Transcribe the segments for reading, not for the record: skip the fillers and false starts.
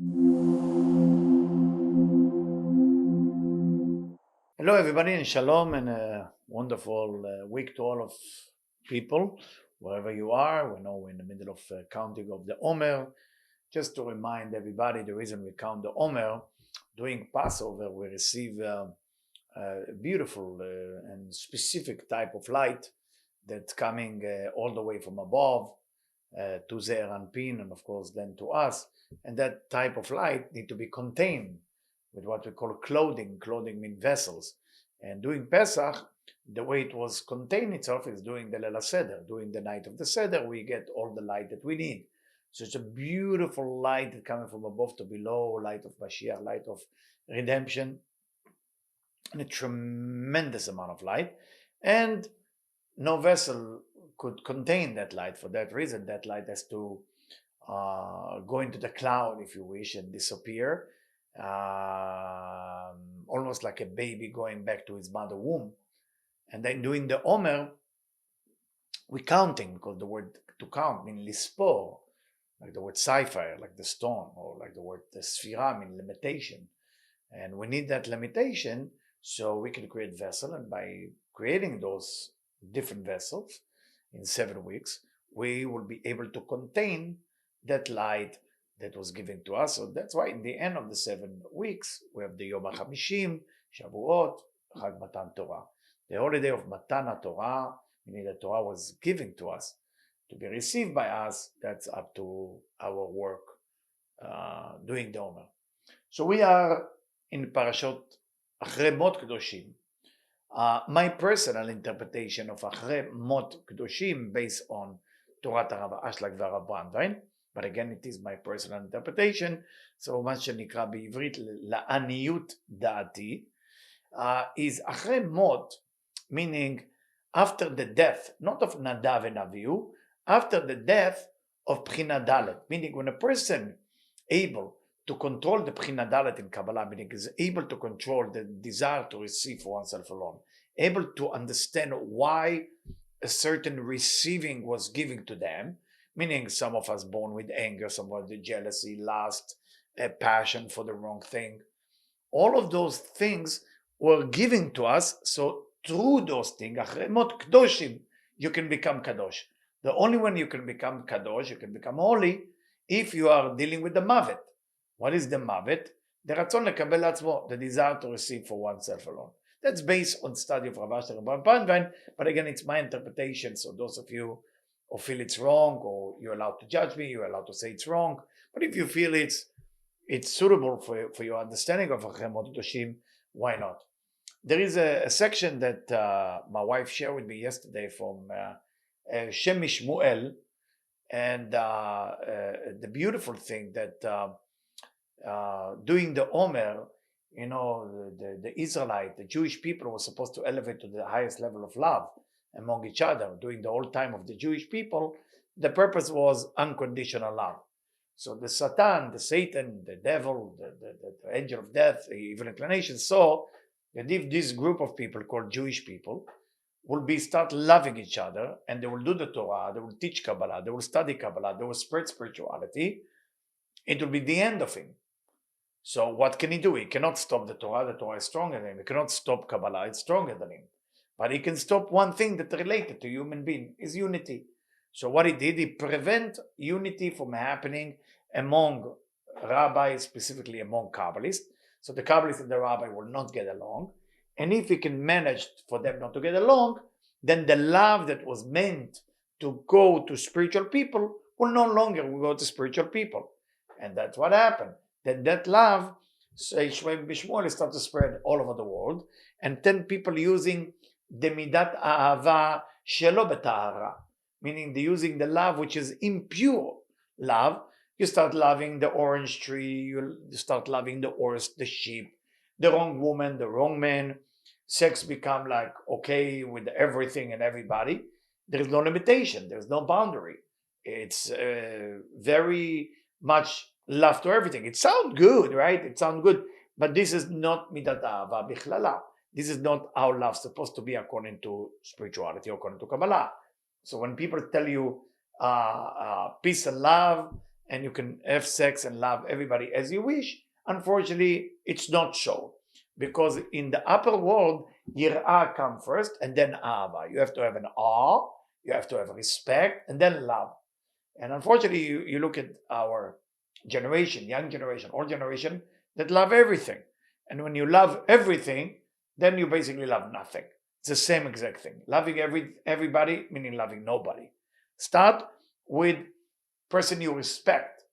Hello, everybody, and shalom, and a wonderful week to all of people, wherever you are. We know we're in the middle of counting of the Omer. Just to remind everybody, the reason we count the Omer, during Passover, we receive a beautiful and specific type of light that's coming all the way from above to Zeir Anpin, and of course then to us. And that type of light need to be contained with what we call clothing. Clothing means vessels. And during Pesach, the way it was contained itself is during the Leila Seder. During the night of the Seder, we get all the light that we need. So it's a beautiful light coming from above to below, light of Mashiach, light of redemption, and a tremendous amount of light. And no vessel could contain that light. For that reason, that light has to go into the cloud, if you wish, and disappear. Almost like a baby going back to his mother womb. And then doing the Omer, we counting, because the word to count means lispor, like the word sapphire, like the stone, or like the word the sphira means limitation. And we need that limitation so we can create vessel, and by creating those different vessels in 7 weeks, we will be able to contain that light that was given to us. So that's why in the end of the 7 weeks, we have the Yom HaChamishim, Shavuot, Chag Matan Torah. The holiday of Matan Torah, meaning the Torah was given to us to be received by us. That's up to our work doing the Omer. So we are in parashot Acharei Mot-Kedoshim. My personal interpretation of Acharei Mot-Kedoshim based on Torah Rav Ashlag v'Rav Brandwein, but again, it is my personal interpretation. So מה שנקרא בעברית לעניות דעתי, is Acharei Mot, meaning after the death, not of Nadav and Avihu, after the death of Bchina Dalet, meaning when a person able to control the Bchina Dalet in Kabbalah, meaning is able to control the desire to receive for oneself alone, able to understand why a certain receiving was given to them, meaning some of us born with anger, some of the jealousy, lust, a passion for the wrong thing. All of those things were given to us. So through those things, Acharei Mot-Kedoshim, you can become Kadosh. The only one you can become Kadosh, you can become holy, if you are dealing with the Mavet. What is the Mavet? The Ratzon Lekabel Atzmo, the desire to receive for oneself alone. That's based on study of Rav Ashlag Rav Brandwein, but again, it's my interpretation. So those of you who feel it's wrong, or you're allowed to judge me, you're allowed to say it's wrong. But if you feel it's suitable for your understanding of Acharei Mot-Kedoshim, why not? There is a section that my wife shared with me yesterday from Shem Shmuel, and the beautiful thing that doing the Omer, you know, the Israelite, the Jewish people were supposed to elevate to the highest level of love among each other. During the whole time of the Jewish people, the purpose was unconditional love. So the Satan, the devil, the angel of death, the evil inclination, saw that if this group of people called Jewish people will start loving each other, and they will do the Torah, they will teach Kabbalah, they will study Kabbalah, they will spread spirituality, it will be the end of him. So what can he do? He cannot stop the Torah is stronger than him. He cannot stop Kabbalah, it's stronger than him. But he can stop one thing that related to human being, is unity. So what he did, he prevent unity from happening among rabbis, specifically among Kabbalists. So the Kabbalists and the rabbi will not get along. And if he can manage for them not to get along, then the love that was meant to go to spiritual people will no longer go to spiritual people. And that's what happened. Then that love, Shmuel Bishmuel, started to spread all over the world. And then people using the midat ahava shelo betahara, meaning they're using the love which is impure love. You start loving the orange tree, you start loving the horse, the sheep, the wrong woman, the wrong man. Sex become like okay with everything and everybody. There is no limitation, there's no boundary. It's very much love to everything. It sounds good, right? It sounds good, but this is not midat ahava bichlala. This is not how love's supposed to be according to spirituality, according to Kabbalah. So when people tell you peace and love and you can have sex and love everybody as you wish. Unfortunately, it's not so. Because in the upper world, yirah comes first and then ahava. You have to have an awe, you have to have respect, and then love. And unfortunately, you look at our generation, young generation, old generation, that love everything. And when you love everything, then you basically love nothing. It's the same exact thing. Loving everybody, meaning loving nobody. Start with person you respect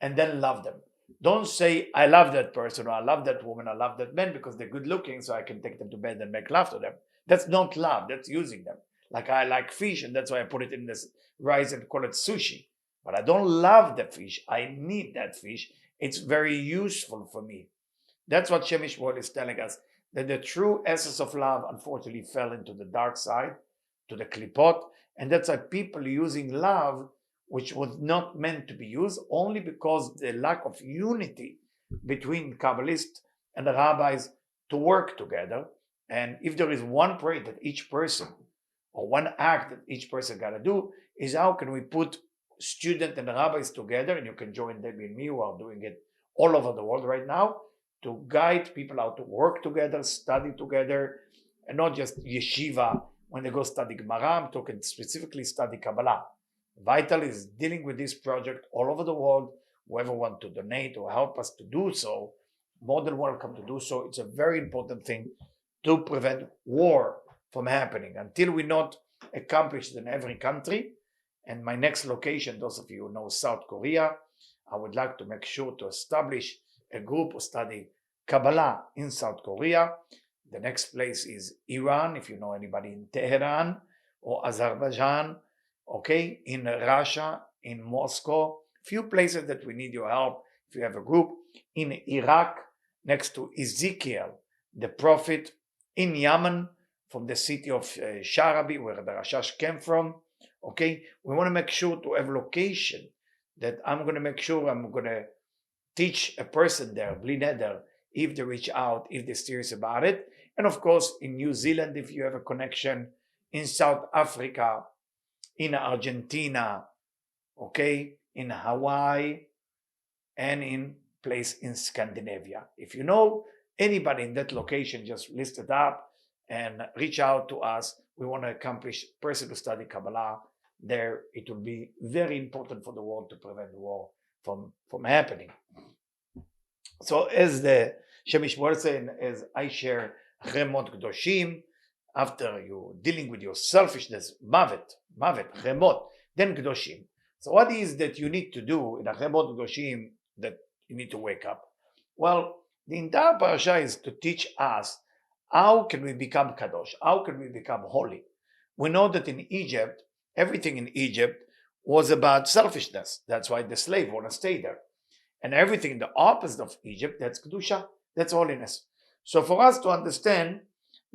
and then love them. Don't say, I love that person, or I love that woman, I love that man because they're good looking, so I can take them to bed and make love to them. That's not love, that's using them. Like I like fish, and that's why I put it in this rice and call it sushi. But I don't love the fish. I need that fish. It's very useful for me. That's what Shemish Word is telling us, that the true essence of love, unfortunately, fell into the dark side, to the klipot, and that's why people using love, which was not meant to be used, only because the lack of unity between Kabbalists and the rabbis to work together. And if there is one prayer that each person, or one act that each person got to do, is how can we put students and rabbis together, and you can join Debbie and me who are doing it all over the world right now, to guide people how to work together, study together, and not just yeshiva when they go study Gemara. I'm talking specifically study Kabbalah. Vital is dealing with this project all over the world. Whoever wants to donate or help us to do so, more than welcome to do so. It's a very important thing to prevent war from happening. Until we not accomplish it in every country, and my next location, those of you who know South Korea, I would like to make sure to establish a group of study Kabbalah in South Korea. The next place is Iran, if you know anybody in Tehran, or Azerbaijan, okay, in Russia, in Moscow, few places that we need your help if you have a group. In Iraq, next to Ezekiel, the prophet, in Yemen, from the city of Sharabi, where the Rashash came from, okay. We want to make sure to have location that I'm going to make sure I'm going to teach a person there, bli neder, if they reach out, if they're serious about it. And of course, in New Zealand, if you have a connection, in South Africa, in Argentina, okay, in Hawaii, and in place in Scandinavia. If you know anybody in that location, just list it up and reach out to us. We want to accomplish person to study Kabbalah there. It will be very important for the world to prevent war from happening. So as the Shemish Word saying, as I share Acharei Mot-Kedoshim, after you dealing with your selfishness, Mavet, Acharei Mot, then Kedoshim. So what is that you need to do in Acharei Mot-Kedoshim that you need to wake up? Well, the entire parashah is to teach us how can we become Kadosh, how can we become holy. We know that in Egypt, everything in Egypt was about selfishness. That's why the slave want to stay there. And everything the opposite of Egypt, that's Kedusha, that's holiness. So for us to understand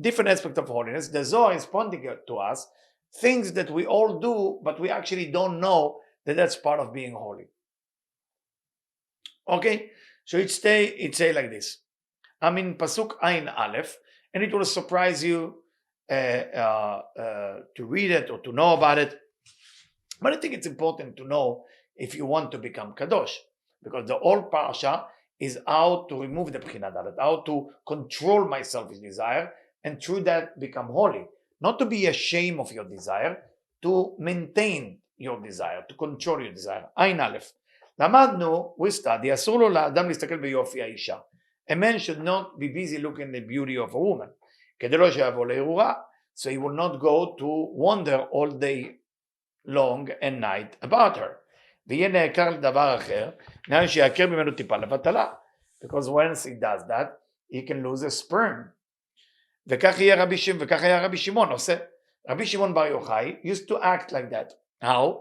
different aspects of holiness, the Zohar is pointing to us things that we all do, but we actually don't know that that's part of being holy. Okay, so it say like this. I'm in Pasuk Ayin Aleph, and it will surprise you to read it or to know about it. But I think it's important to know if you want to become Kadosh, because the whole parasha is how to remove the Bechina Dalet, how to control my selfish desire, and through that become holy. Not to be ashamed of your desire, to maintain your desire, to control your desire. Ayin Aleph. למדנו, we study, אסור לו לאדם להסתכל ביופי האישה. A man should not be busy looking at the beauty of a woman. כדי לא שיבוא להרהורה, so he will not go to wander all day long and night about her. ויהיה נעקר לדבר אחר, נראה שיעקר ממנו טיפה לבטלה. Because once he does that, he can lose a sperm. וכך היה רבי שמעון עושה. רבי שמעון בר יוחאי used to act like that. How?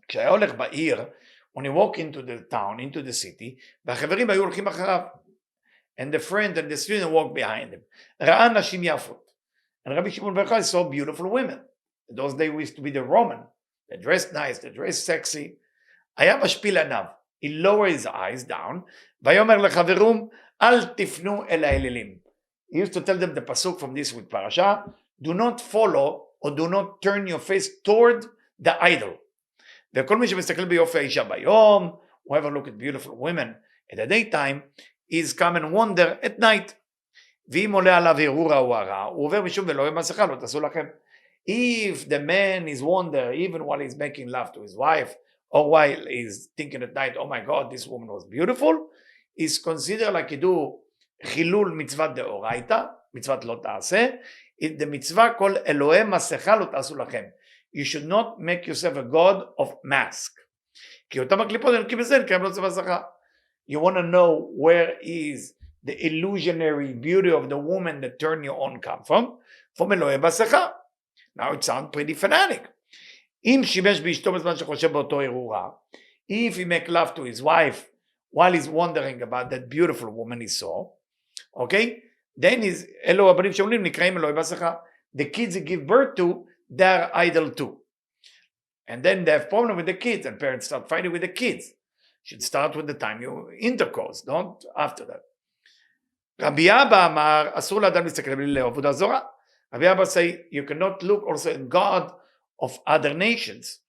כשהיה הולך בעיר, when he walked into the town, into the city, והחברים היו הולכים אחריו. And the friend and the student walked behind him. ראה נשים יפות. And Rabbi Shimon בר יוחאי saw beautiful women. In those days we used to be the Roman. They dressed nice, they dressed sexy. היה משפיל עיניו. He lowered his eyes down. ויאמר לחברים, אל תפנו אל האלילים. He used to tell them the pasuk from this week parasha, do not follow or do not turn your face toward the idol. וכל מי שמסתכל ביופי האישה ביום, whoever look at beautiful women at the daytime, is come and wander at night. ואם עולה עליו הרהור או הרע, הוא עובר משום ולא יהיה מסכה, לא תעשו לכם. If the man is wander, even while he's making love to his wife, or while he's thinking at night, oh my God, this woman was beautiful, is considered like he do חילול מצוות דאורייתא, מצוות לא תעשה, the mitzvah called אלוהי מסכה לא תעשו לכם. You should not make yourself a god of mask. כי אותם הקליפות הם בזה, נקראים לו צבא מסכה. You want to know where is the illusionary beauty of the woman that turn you on come from אלוהי מסכה. Now it sounds pretty fanatic. אם שימש באשתו בזמן שחושב באותו הרהורה, if he make love to his wife while he's wondering about that beautiful woman he saw, okay, then אלו הבנים שעולים נקראים אלוהי מסכה. The kids he give birth to, they're idol too. And then they have problem with the kids, and parents start fighting with the kids. Should start with the time you intercourse, don't after that. רבי אבא אמר, אסור לאדם להסתכל בלי לעבודה זרה. רבי אבא say, you cannot look also at God of other nations,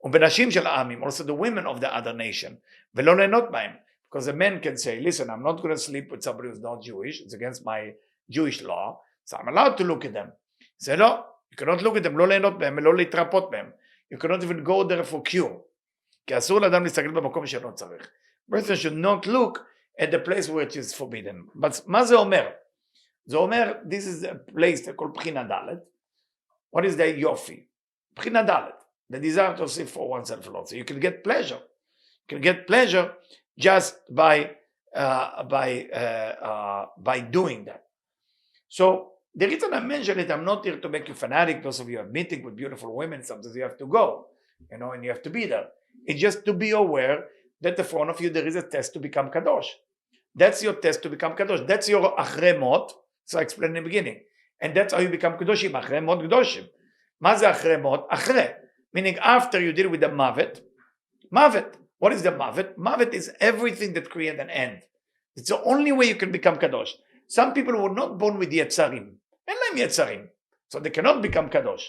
ובנשים של העמים, also the women of the other nation, ולא ליהנות בהם. Because a man can say, listen, I'm not going to sleep with somebody who's not Jewish, it's against my Jewish law, so I'm allowed to look at them. say, לא, you cannot look at them, לא ליהנות בהם, ולא להתרפות בהם. You cannot even go there for cure. כי אסור לאדם להסתכל במקום שלא צריך. Person should not look at the place which is forbidden. But מה זה אומר? זה אומר, this is a place called בחינה ד'. What is the יופי? בחינה ד'. The desire to see for oneself alone. So you can get pleasure. You can get pleasure just by doing that. So the reason I mention it, I'm not here to make you fanatic. Those of you are meeting with beautiful women, sometimes you have to go, and you have to be there. It's just to be aware that in front of you there is a test to become kadosh. That's your test to become kadosh. That's your Aharei Mot. So I explained in the beginning, and that's how you become kadoshim. Aharei Mot Kedoshim. מה זה Aharei Mot? אחרי, meaning after you deal with the mavet. Mavet. What is the mavet? Mavet is everything that creates an end. It's the only way you can become kadosh. Some people were not born with yetzarim. אין להם יצרים. So they cannot become kadosh.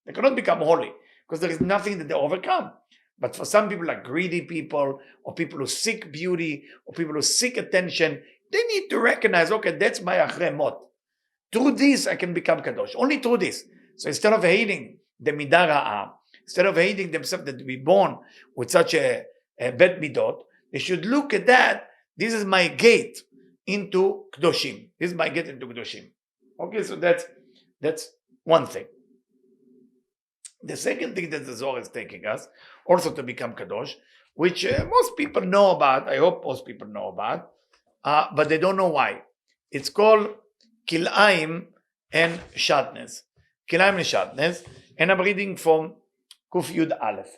They cannot become holy because there is nothing that they overcome. But for some people, like greedy people, or people who seek beauty, or people who seek attention, they need to recognize, okay, that's my Aharei Mot. Through this, I can become kadosh. Only through this. So instead of hating the midah ra'ah, instead of hating themselves that to be born with such a bet midot, they should look at that. This is my gate into Kedoshim. This is my gate into Kedoshim. Okay, so that's one thing. The second thing that the Zohar is taking us, also to become Kadosh, which most people know about, I hope most people know about, but they don't know why. It's called Kilaim and Shatnez. Kilaim and Shatnez, and I'm reading from Kuf Yud Aleph.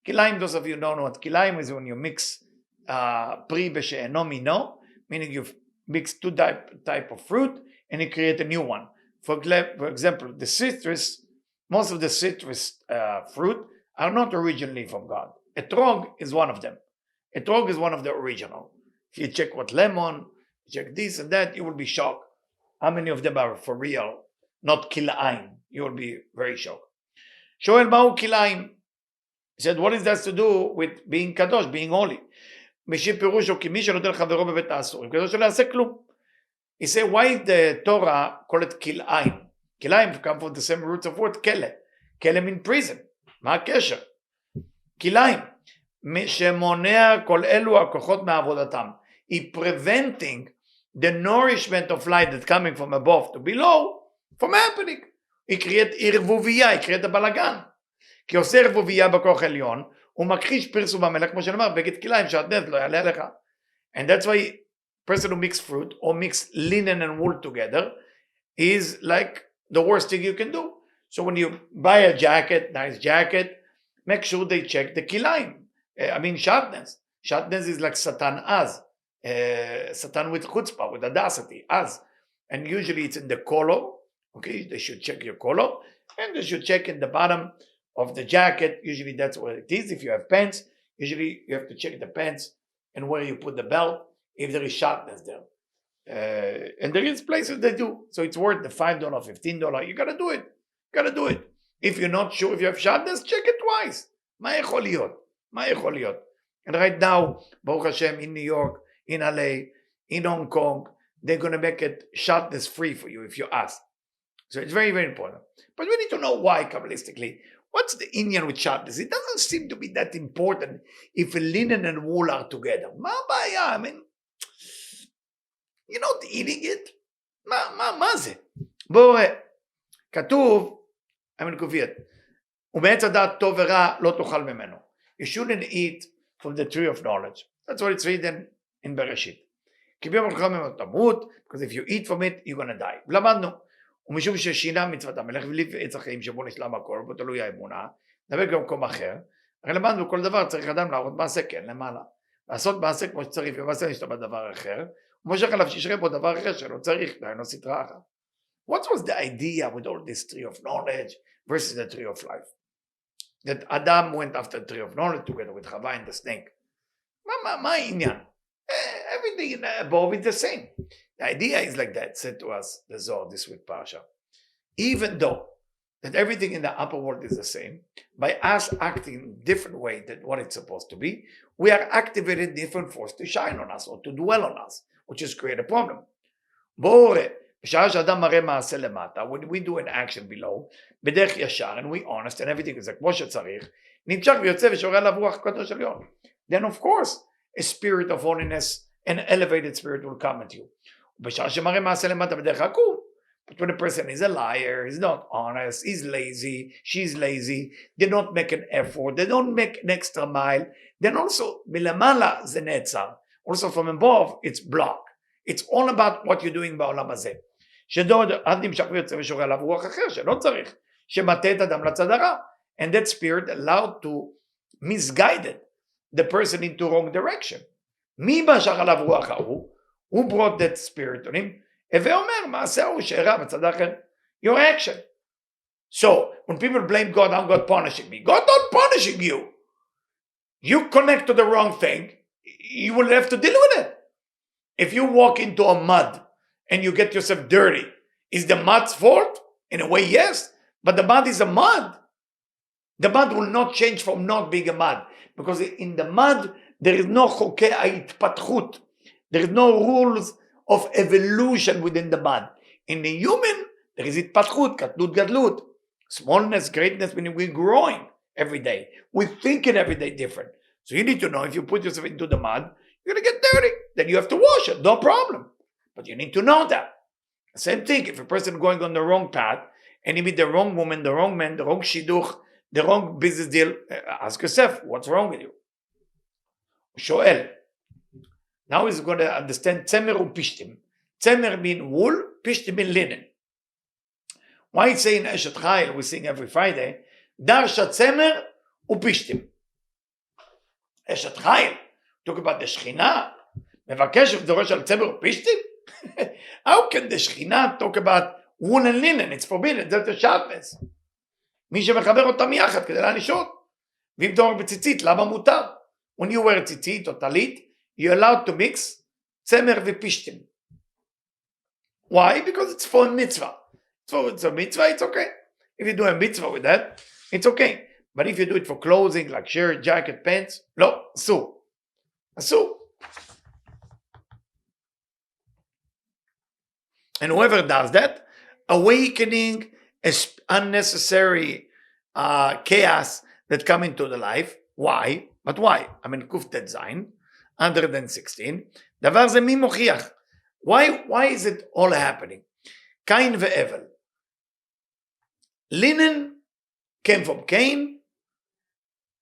Kilaim, those of you don't know what Kilaim is, when you mix Pri B'She'eno Mino, meaning you mix two type of fruit, and you create a new one. For example, the citrus, most of the citrus fruit are not originally from God. Etrog is one of them. Etrog is one of the original. If you check what lemon, check this and that, you will be shocked. How many of them are for real, not kilaim? You will be very shocked. Shoel Ma'u Kilaim. He said, what is that to do with being kadosh, being holy? משיב פירושו כי מי שנותן חברו בבית האסורים, כדי שלא יעשה כלום. He said, why the Torah call it Kilaim? Kilaim come from the same roots of word, Kele. Kele means prison. מה הקשר? Kilaim. שמונע כל אלו הכוחות מעבודתם. He preventing the nourishment of light that coming from above to below from happening. He create ערבוביה, he create a בלגן. כי עושה ערבוביה בכוח עליון, הוא מכחיש פרסום המלך, כמו שנאמר, בגד כליים שעטנז לא יעלה לך. And that's why person who mix fruit or mix linen and wool together is like the worst thing you can do. So when you buy a jacket, nice jacket, make sure they check the kilaim. Shatnez. Shatnez is like Satan az. Satan with chutzpah, with audacity, az. And usually it's in the collar. Okay, they should check your collar. And they should check in the bottom of the jacket. Usually that's what it is. If you have pants, usually you have to check the pants and where you put the belt. If there is shatnez there. And there is places that do. So it's worth the $5, $15. You gotta do it. Do it. If you're not sure if you have shatnez, check it twice. מה יכול להיות? And right now, Baruch Hashem, in New York, in LA, in Hong Kong, they're going to make it shirtless free for you if you ask. So it's very, very important. But we need to know why, Kabbalistically. What's the Indian with shirtless? It doesn't seem to be that important if linen and wool are together. Ma baya, I mean, you're not eating it. מה זה? בואו רואה, כתוב, אני כופית, ומעץ הדעת טוב ורע לא תאכל ממנו. You shouldn't eat from the tree of knowledge. That's what it's written in בראשית. כי ביום הולכה ממנו תמות, because if you eat from it, you're gonna die. ולמדנו, ומשום ששינה מצוות המלך וליף עץ החיים שבו נשלם הכל, בו תלוי האמונה, נדבר גם במקום אחר, הרי למדנו כל דבר צריך אדם להראות מעשה כן למעלה. לעשות מעשה כמו שצריך, ומעשה נשתו בדבר אחר, ומושך עליו שישרה בו דבר אחר שלא צריך, דהיינו סתרה אחת. What was the idea with all this tree of knowledge versus the tree of life? That Adam went after the tree of knowledge together with Chava and the snake. מה העניין? Everything above is the same. The idea is like that, said to us the Zohar this week parashah. Even though that everything in the upper world is the same, by us acting in a different way than what it's supposed to be, we are activating different force to shine on us or to dwell on us, which is create a problem. When we do an action below, בדרך ישר, and we honest and everything is כמו שצריך, נמשך ויוצא ושורה עליו רוח הקדוש עליון. Then of course, a spirit of holiness, an elevated spirit will come at you. בשעה שמראה מעשה למטה בדרך עקום, but when a person is a liar, he's not honest, he's lazy, she's lazy, they don't make an effort, they don't make an extra mile, then also, מלמעלה זה נעצר. Also from above, it's blocked. It's all about what you're doing בעולם הזה. שדוד עד נמשך ויוצא ושורה עליו רוח אחר, שלא צריך, שמטה את אדם לצד הרע. And that spirit allowed to misguide the person into wrong direction. מי משך עליו רוח ההוא? Who brought that spirit on him? הווה אומר, מעשה ההוא שהרע בצד האחר. Your action. So, when people blame God, I'm God punishing me. God not punishing you. You connect to the wrong thing, you will have to deal with it. If you walk into a mud and you get yourself dirty, is the mud's fault? In a way, yes. But the mud is a mud. The mud will not change from not being a mud. Because in the mud, there is no חוקי ההתפתחות. There is no rules of evolution within the mud. In the human, there is התפתחות, קטנות, גדלות. Smallness, greatness, meaning we're growing every day. We're thinking every day different. So you need to know if you put yourself into the mud, you're going to get dirty. Then you have to wash it, no problem. But you need to know that. Same thing, if a person going on the wrong path, and you meet the wrong woman, the wrong man, the wrong shidduch, the wrong business deal, ask yourself, what's wrong with you? Shoel. Now he's going to understand tzemer and pishtim. Tzemer mean wool, pishtim mean linen. Why it's saying Eshet Chayil, we sing every Friday, Darsha tzemer and pishtim. Eshet Chayil, talk about the Shekhinah, מבקש ודורש על צמר ופשטים? How can the Shekhinah talk about wool and linen? It's forbidden, that's the Shabbos. מי שמחבר אותם יחד כדי להענישות. ואם דור בציצית, למה מותר? When you wear ציצית או טלית, you're allowed to mix צמר ופשטים. Why? Because it's for a mitzvah. So it's a mitzvah, it's okay. If you do a mitzvah with that, it's okay. But if you do it for clothing, like shirt, jacket, pants, no, אסור. אסור. And whoever does that, awakening unnecessary chaos that come into the life. Why? But why? I mean, Kuftet Zayin, 116. דבר זה מי מוכיח? Why is it all happening? Cain ve'evel. Linen came from Cain.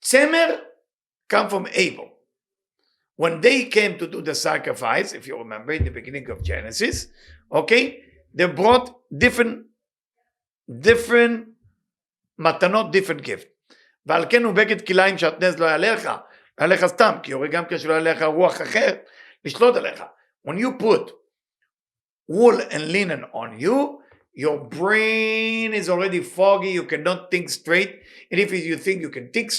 Tzemer came from Abel. When they came to do the sacrifice, if you remember in the beginning of Genesis, okay, they brought different מתנות, different gift. ועל כן הוא בגד כליים שהתנז לא עליך, עליך סתם, כי יורה גם כשלא עליך רוח אחר, לשלוט עליך. When you put wool and linen on you, your brain is already foggy, you cannot think straight, and if you think you can think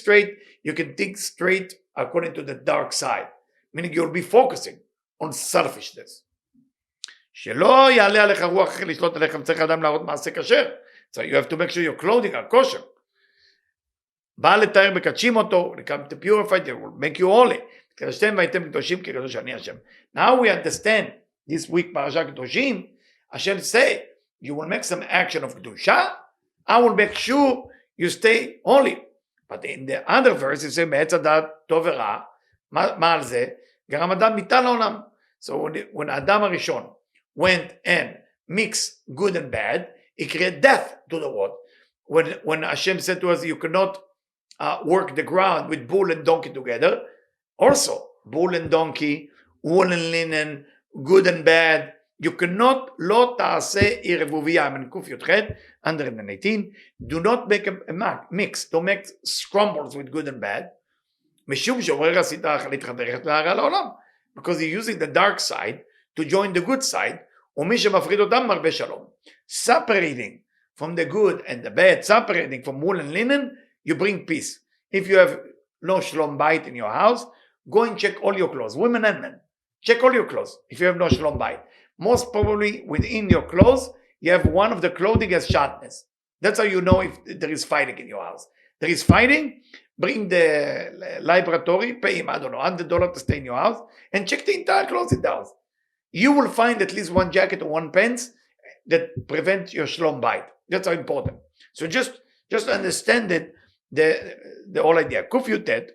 straight according to the dark side, meaning you'll be focusing on selfishness. שלא יעלה עליך רוח אחר לשלוט עליך, צריך אדם להראות מעשה כשר. So you have to make sure your clothing are kosher. בא לתאר מקדשים אותו, come to purify, they will make you holy. קדשתם והייתם קדושים כקדוש אני השם. Now we understand this week parashah קדושים, Hashem say, you will make some action of קדושה, I will make sure you stay holy. But in the other verse, it says, מעץ הדעת טוב ורע, מה על זה? גרם אדם מיתה לעולם. So when Adam הראשון went and mixed good and bad, he created death to the world. When Hashem said to us, you cannot work the ground with bull and donkey together, also bull and donkey, wool and linen, good and bad, you cannot, לא תעשה ערבוביה, in קוף י"ח, 118, do not make a mix, don't make scrambles with good and bad, משום שעורר הסדרה להתחברת להרע לעולם, because you're using the dark side to join the good side, ומי שמפריד אותם מרבה שלום. Separating from the good and the bad, separating from wool and linen, you bring peace. If you have no shalom bayit in your house, go and check all your clothes, women and men. Check all your clothes if you have no shalom bayit. Most probably within your clothes, you have one of the clothing has sharpness. That's how you know if there is fighting in your house. There is fighting, bring the laboratory, pay him, I don't know, $100 to stay in your house, and check the entire clothes in the house. You will find at least one jacket or one pants that prevent your shalom bayit. That's how important. So just understand it, the whole idea. Kuf Yutet,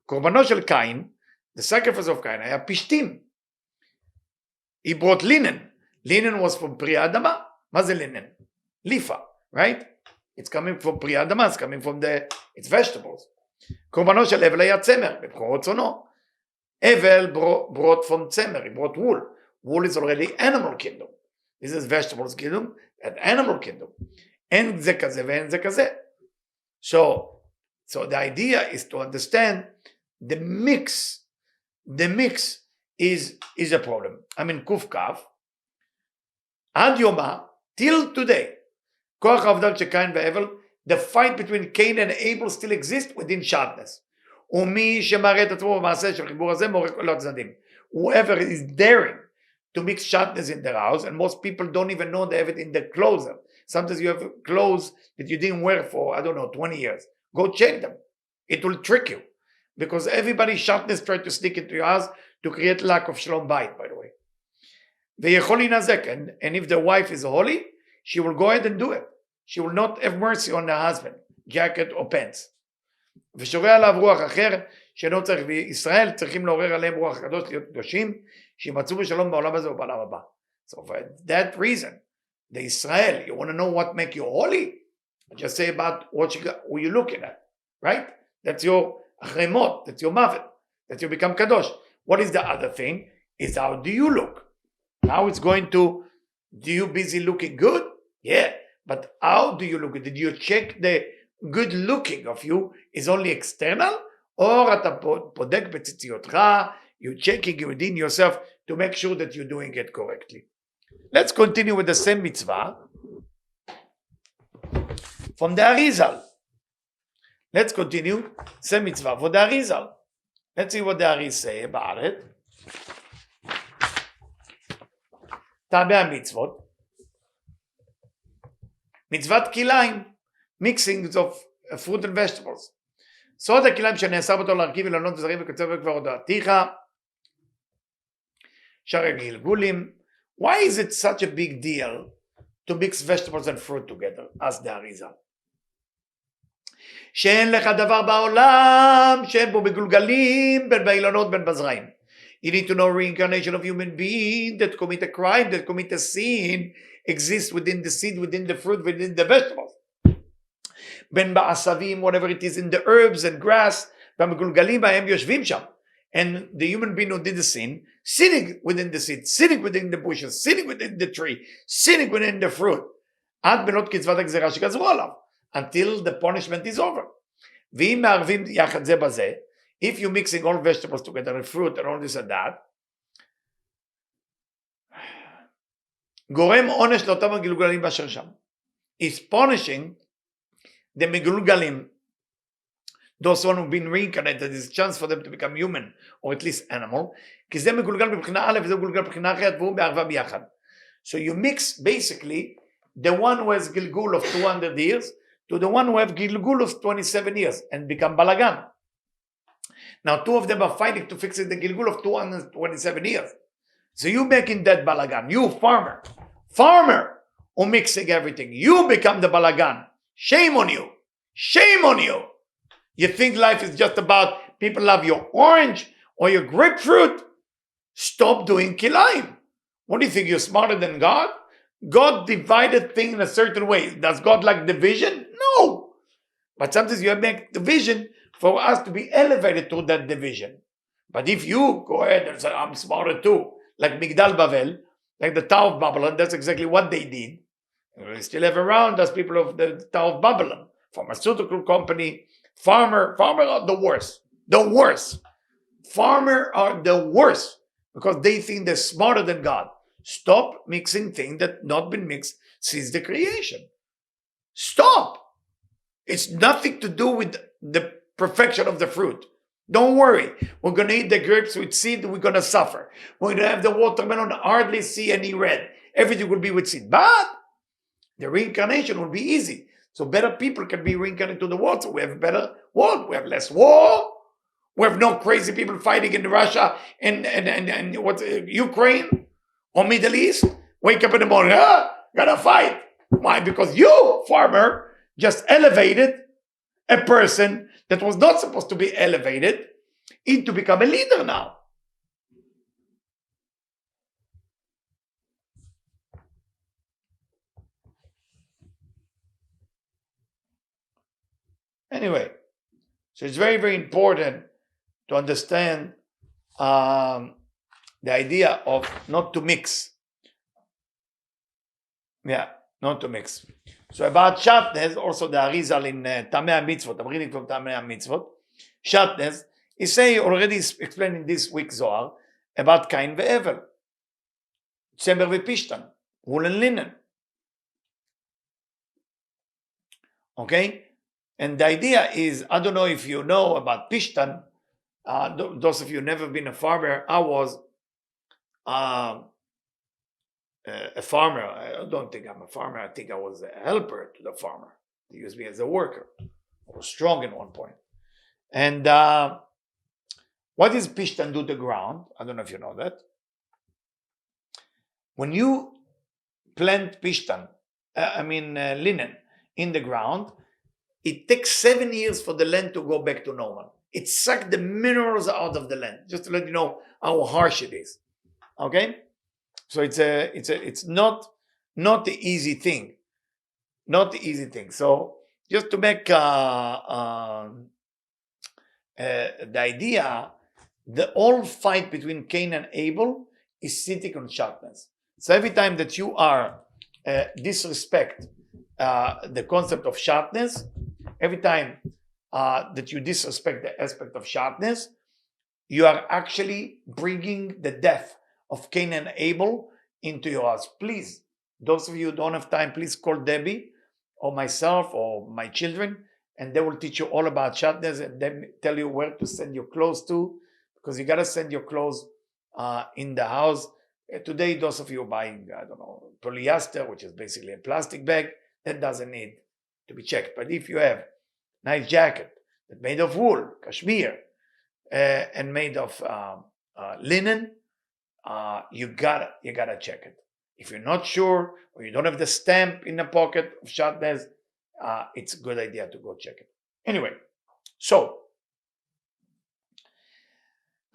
Korbanos shel Kain, the sacrifice of Kain, היה פשתים. He brought linen. Linen was from Pri Adama. מה זה linen? Lifa, right? It's coming from Pri Adama, it's coming from it's vegetables. קורבנו של הבל היה צמר, בבחור רצונו. Evel brought from tzemer, he brought wool. Wool is already animal kingdom. This is vegetables kingdom and animal kingdom. אין זה כזה ואין זה כזה. So the idea is to understand the mix. The mix is a problem. I mean, Kuf Kaf, Ad Yoma, till today, Koach Avdal Shekain ve'Evel, the fight between Cain and Abel still exists within sharpness. ומי שמראה את עצמו במעשה של חיבור הזה מורק כל הצדדים. Whoever is daring to mix sharpness in their house, and most people don't even know they have it in their clothes. Sometimes you have clothes that you didn't wear for, I don't know, 20 years. Go check them. It will trick you. Because everybody's sharpness tries to sneak into your house to create lack of shalom bayit, by the way. ויכול להינזק, and if the wife is holy, she will go ahead and do it. She will not have mercy on her husband, jacket or pants. ושורה עליו רוח אחר, שאינו צריך, וישראל צריכים לעורר עליהם רוח הקדוש להיות קדושים, שימצאו בשלום בעולם הזה ובעולם הבא. So for that reason, the Israel, you want to know what make you holy? Just say about what you're looking at, right? That's your Aharei Mot, that's your Mavet, that you become Kadosh. What is the other thing? Is how do you look? Now it's going to, do you busy looking good? Yeah, but how do you look? Did you check the good looking of you is only external? Or אתה בודק בציציותך, you're checking within yourself to make sure that you're doing it correctly. Let's continue with the same mitzvah from the Arizal. Let's continue, same mitzvah for the Arizal. Let's see what the Arizal say about it. טעמי המצוות. מצוות כליים, mixing of fruit and vegetables. סוד הכליים שנאסר בתור להרכיב אילנות זרים וקצב וכבר הודעתיך. שער הגלגולים. Why is it such a big deal to mix vegetables and fruit together? Ask the Arizal. שאין לך דבר בעולם שאין בו בגולגלים בין באילנות בין בזרעים. You need to know reincarnation of human being that commit a crime, that commit a sin, exists within the seed, within the fruit, within the vegetables. בין בעשבים, whatever it is, in the herbs and grass, והמגולגלים בהם יושבים שם. And the human being who did the sin, sitting within the seed, sitting within the bushes, sitting within the tree, sitting within the fruit. עד בנות קצבת הגזירה שגזרו עליו. Until the punishment is over. ואם מערבים יחד זה בזה, if you're mixing all vegetables together and fruit and all this and that, גורם עונש לאותם הגלגלים באשר שם. Is punishing the מגולגלים, those one who've been reincarnated, there's a chance for them to become human, or at least animal, כי זה מגולגל מבחינה א' וזה מגולגל מבחינה אחרת, והוא בערבה ביחד. So you mix basically the one who has גלגול of 200 years, to the one who have Gilgulus 27 years and become Balagan. Now, two of them are fighting to fix the Gilgul of 227 years. So you making that Balagan, you farmer who mixing everything, you become the Balagan. Shame on you. Shame on you. You think life is just about people love your orange or your grapefruit? Stop doing kilayim. What do you think? You're smarter than God? God divided things in a certain way. Does God like division? No. But sometimes you make division for us to be elevated to that division. But if you go ahead and say, I'm smarter too, like Migdal Bavel, like the Tower of Babylon, that's exactly what they did. We still have around us people of the Tower of Babylon, pharmaceutical company, farmer are the worst. The worst. Farmer are the worst because they think they're smarter than God. Stop mixing things that not been mixed since the creation. Stop. It's nothing to do with the perfection of the fruit. Don't worry. We're going to eat the grapes with seed. We're going to suffer. We're going to have the watermelon, hardly see any red. Everything will be with seed. But the reincarnation will be easy. So better people can be reincarnated to the world. So we have a better world. We have less war. We have no crazy people fighting in Russia and what, Ukraine or Middle East. Wake up in the morning, gotta fight. Why? Because you, farmer, just elevated a person that was not supposed to be elevated into become a leader now. Anyway, so it's very, very important to understand the idea of not to mix. Yeah, not to mix. So about shatnez, also the Arizal in Tamei Mitzvot, I'm reading from Tamei Mitzvot. Shatnez, he say already explaining this week Zohar about Cain ve'Evel, Tzemer ve'Pishtan, wool and linen. Okay, and the idea is, I don't know if you know about Pishtan. Those of you who never been a farmer, I was a farmer. I don't think I'm a farmer. I think I was a helper to the farmer. They used me as a worker. I was strong at one point. And what does Pishtan do to the ground? I don't know if you know that. When you plant Pishtan, linen, in the ground, it takes 7 years for the land to go back to normal. It sucks the minerals out of the land, just to let you know how harsh it is. Okay, so it's not the easy thing, not the easy thing. So just to make the idea, the whole fight between Cain and Abel is sitting on sharpness. So every time that you are disrespect the concept of sharpness, every time that you disrespect the aspect of sharpness, you are actually bringing the death of Cain and Abel into your house. Please, those of you who don't have time, please call Debbie or myself or my children, and they will teach you all about sharpness and then tell you where to send your clothes to, because you got to send your clothes in the house. Today, those of you buying, I don't know, polyester, which is basically a plastic bag, that doesn't need to be checked. But if you have nice jacket that made of wool, cashmere, and made of linen, you gotta check it. If you're not sure or you don't have the stamp in the pocket of sharpness, it's a good idea to go check it. Anyway, so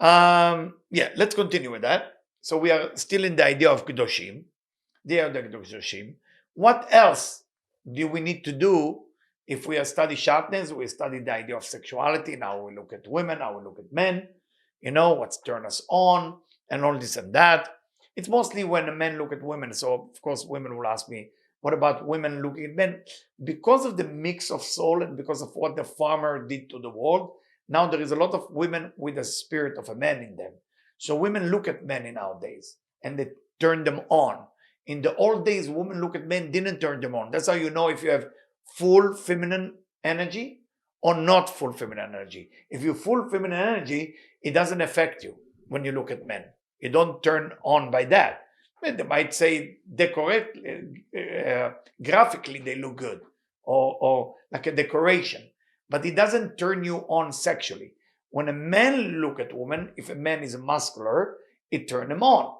let's continue with that. So we are still in the idea of Kedoshim. They are the Kedoshim. What else do we need to do if we are studying sharpness? We study the idea of sexuality. Now we look at women, now we look at men, what's turn us on and all this and that. It's mostly when men look at women. So of course women will ask me, what about women looking at men? Because of the mix of soul and because of what the farmer did to the world, now there is a lot of women with the spirit of a man in them. So women look at men in nowadays and they turn them on. In the old days, women look at men, didn't turn them on. That's how you know if you have full feminine energy or not full feminine energy. If you full feminine energy, it doesn't affect you when you look at men. You don't turn on by that. They might say graphically they look good. or like a decoration, but it doesn't turn you on sexually. When a man look at a woman, if a man is muscular, it turn him on.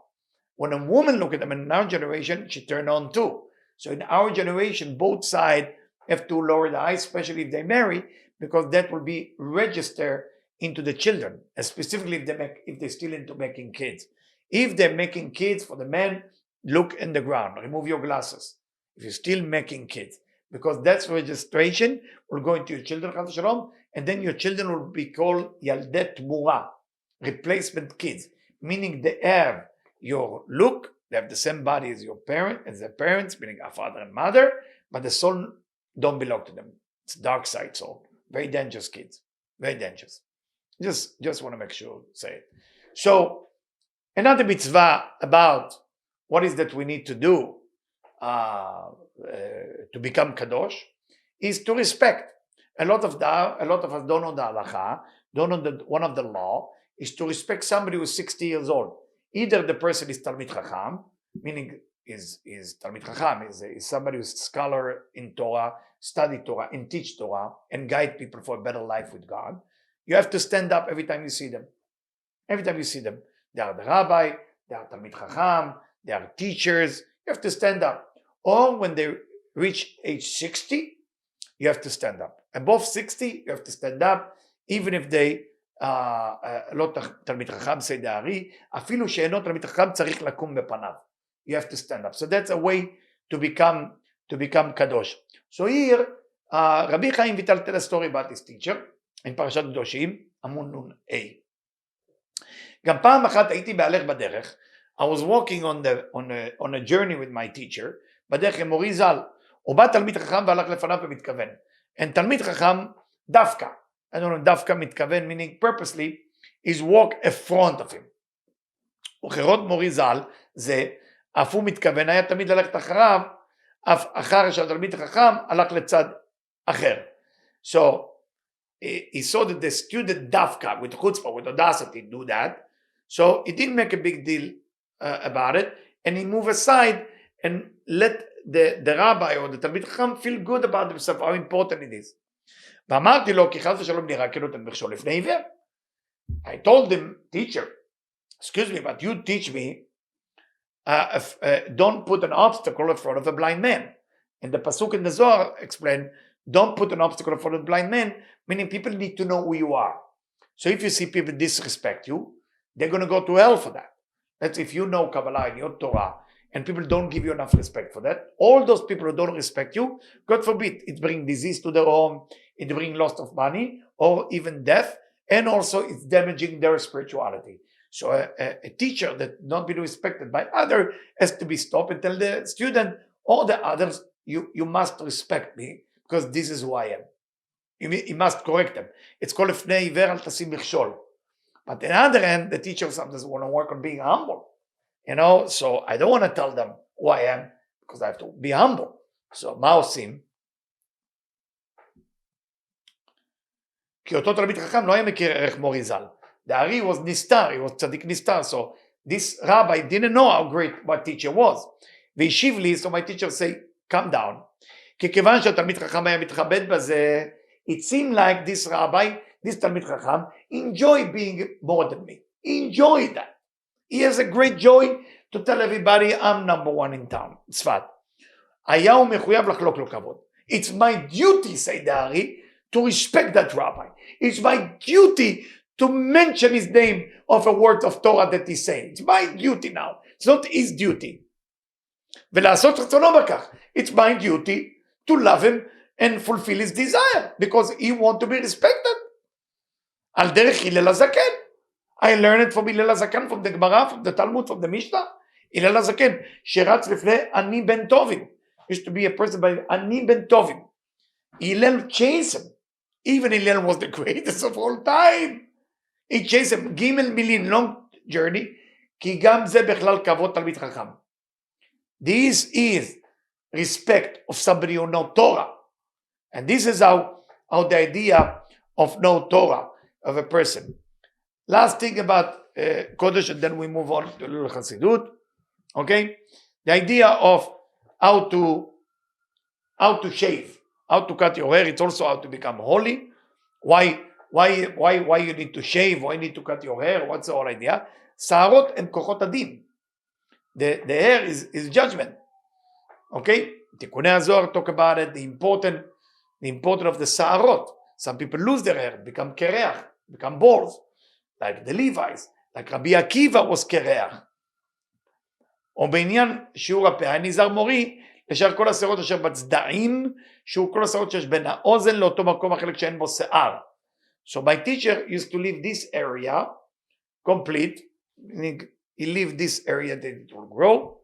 When a woman look at them in our generation, she turn on too. So in our generation, both sides have to lower the eyes, especially if they marry, because that will be registered into the children, and specifically if they're still into making kids. If they're making kids, for the men, look in the ground, remove your glasses. If you're still making kids, because that's registration will go into your children, and then your children will be called Yaldet Mura, replacement kids, meaning they have your look, they have the same body as their parents, meaning a father and mother, but the soul don't belong to them. It's dark side soul. Very dangerous kids. Very dangerous. Just want to make sure say it. So another mitzvah about what is that we need to do to become kadosh is to respect. A lot of us don't know the halacha, don't know one of the law is to respect somebody who's 60 years old. Either the person is Talmid Chacham, meaning is Talmid Chacham, is somebody who's a scholar in Torah, study Torah, and teach Torah, and guide people for a better life with God. You have to stand up every time you see them. Every time you see them. They are the rabbi, they are Talmid Chacham, they are teachers. You have to stand up. Or when they reach age 60, you have to stand up. Above 60, you have to stand up, even if they לא תלמיד חכם, say דארי, אפילו שאינו תלמיד חכם צריך לקום בפניו. You have to stand up. So that's a way to become kadosh. So here, Rabbi Chaim Vital tell a story about his teacher in פרשת קדושים, עמוד נ"א. גם פעם אחת הייתי בהלך בדרך. I was walking on a journey with my teacher, בדרך עם מורי ז"ל. הוא בא תלמיד חכם והלך לפניו ומתכוון. And תלמיד חכם דווקא. I don't know, דווקא מתכוון, meaning purposely, is walk in front of him. וכראות מורי ז"ל, זה, אף הוא מתכוון, היה תמיד ללכת אחריו, אף אחר שהתלמיד החכם הלך לצד אחר. So, he saw that the student דווקא, with chutzpah, with audacity, do that. So, he didn't make a big deal about it, and he moved aside and let the rabbi or the תלמיד חכם feel good about himself, how important it is. ואמרתי לו, כי חס ושלום נראה כאילו אתם מכשול לפני עיוור. I told him, teacher, excuse me, but you teach me, don't put an obstacle in front of a blind man. And the pasuk in the Zohar explained, don't put an obstacle in front of a blind man, meaning people need to know who you are. So if you see people disrespect you, they're going to go to hell for that. That's if you know Kabbalah and your Torah, and people don't give you enough respect for that. All those people who don't respect you, God forbid, it brings disease to their home, it brings loss of money, or even death, and also it's damaging their spirituality. So a teacher that not be respected by others has to be stopped and tell the student or the others, you must respect me, because this is who I am. You must correct them. It's called לפני עיוור אל תשים מכשול. But on the other hand, the teacher sometimes want to work on being humble. You know, so I don't want to tell them who I am, because I have to be humble. So מה עושים? כי אותו תלמיד חכם לא היה מכיר ערך מורי ז"ל. The Ari was נסתר, he was צדיק נסתר. So this rabbi didn't know how great what teacher was. והשיב לי, so my teacher say, calm down. כי כיוון שהתלמיד חכם היה מתכבד בזה, it seemed like this rabbi, this תלמיד חכם, enjoy being more than me. Enjoy that. He has a great joy to tell everybody, I'm number one in town. צפת. היה הוא מחויב לחלוק לו כבוד. It's my duty, say the Ari, to respect that rabbi. It's my duty to mention his name of a word of Torah that he's saying. It's my duty now. It's not his duty. ולעשות רצונו בכך. It's my duty to love him and fulfill his desire, because he wants to be respected. על דרך הלל הזקן. I learned it from הלל הזקן, from the Gemara, from the Talmud, from the Mishnah. הלל הזקן, שרץ לפני אני בן טובים. Used to be a person by אני בן טובים. הלל chased him. Even Hillel was the greatest of all time. He chased him. גימל מילין, long journey. כי גם זה בכלל כבוד תלמיד חכם. This is respect of somebody who knows Torah. And this is how the idea of know Torah of a person. Last thing about Kodesh, and then we move on to Lul Chassidut. Okay? The idea of how to shave. how to cut your hair. It's also how to become holy. Why you need to shave? Why you need to cut your hair? What's the whole idea? Saarot and kochot adin. The hair is judgment. Okay? Tikunei HaZohar talk about it. The importance of the saarot. Some people lose their hair, become kereach, become bald, like the Levites, like Rabbi Akiva was kereach. או בעניין שיעור הפאה נזהר מורי לשאר כל השערות אשר בצדעים, שיעור כל השערות שיש בין האוזן לאותו מקום החלק שאין בו שיער. So my teacher used to leave this area complete, he leave this area that it will grow,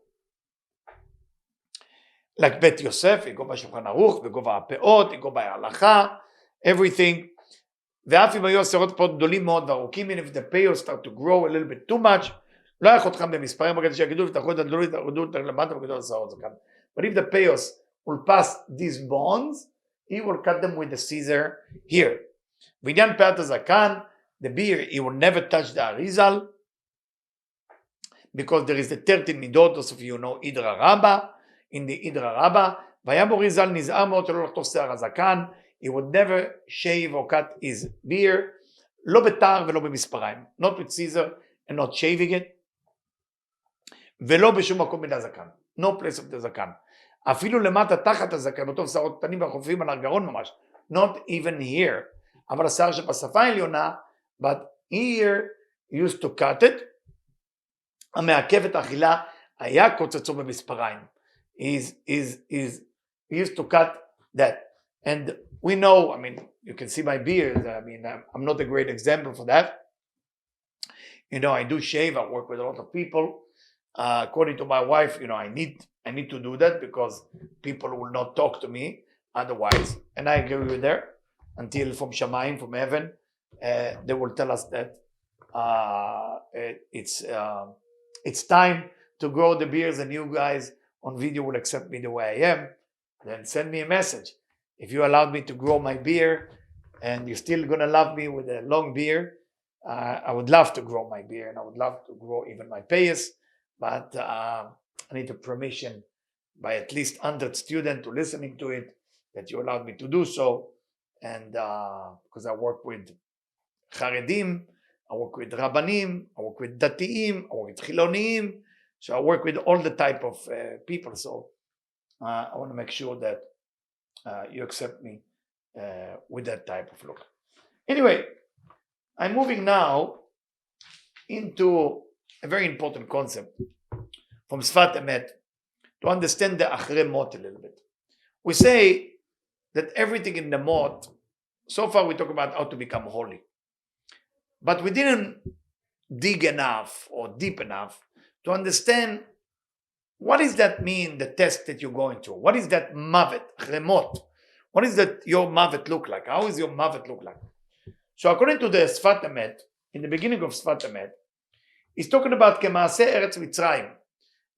like בית יוסף, יגובה שולחן ערוך, בגובה הפאות, יגובה ההלכה, everything. ואף אם היו השערות פאות גדולים מאוד וארוכים, and if the peos start to grow a little bit too much, לא יחד אתכם במספרים בגלל שהגידול ותחו את הדלולית למטה בגדול השערות זקן. But if the peos will pass these bonds, he will cut them with the scissor here. בעניין פאת הזקן, the beard, he will never touch the arizal, because there is the 13 midot, those of you know, Idra Rabba, in the Idra Rabba, והיה בו ריזל נזהר מאוד שלא לחתוך שיער הזקן, he would never shave or cut his beard, לא בתער ולא במספריים, not with scissor and not shaving it, ולא בשום מקום מן הזקן, no place of the זקן, אפילו למטה תחת הזקן, בתוך שערות קטנים והחופפים על הגרון ממש, not even here, אבל השיער שבשפה העליונה, but here used to cut it, המעכב את האכילה היה קוצצו במספריים, he used to cut that, and we know, I mean, you can see my beard, I mean, I'm not a great example for that, you know, I do shave, I work with a lot of people, according to my wife, you know, I need to do that because people will not talk to me otherwise, and I agree with her, until from Shamayim, from heaven, they will tell us that it's time to grow the beards, and you guys on video will accept me the way I am. Then send me a message. If you allowed me to grow my beard and you're still gonna love me with a long beard, I would love to grow my beard, and I would love to grow even my payas, but I need a permission by at least 100 students to listening to it that you allowed me to do so. And because I work with Charedim, I work with Rabbanim, I work with Datiim, I work with Chiloniim, so I work with all the type of people. So I want to make sure that you accept me with that type of look. Anyway, I'm moving now into a very important concept from Sfat Emet to understand the Acharei Mot a little bit. We say that everything in the Mot, so far we talk about how to become holy, but we didn't dig enough or deep enough to understand what does that mean, the test that you're going through. What is that Mavet, Acharei Mot? What is that your Mavet look like? How is your Mavet look like? So according to the Sfat Emet, in the beginning of Sfat Emet, he's talking about Kemaaseh Eretz Mitzrayim,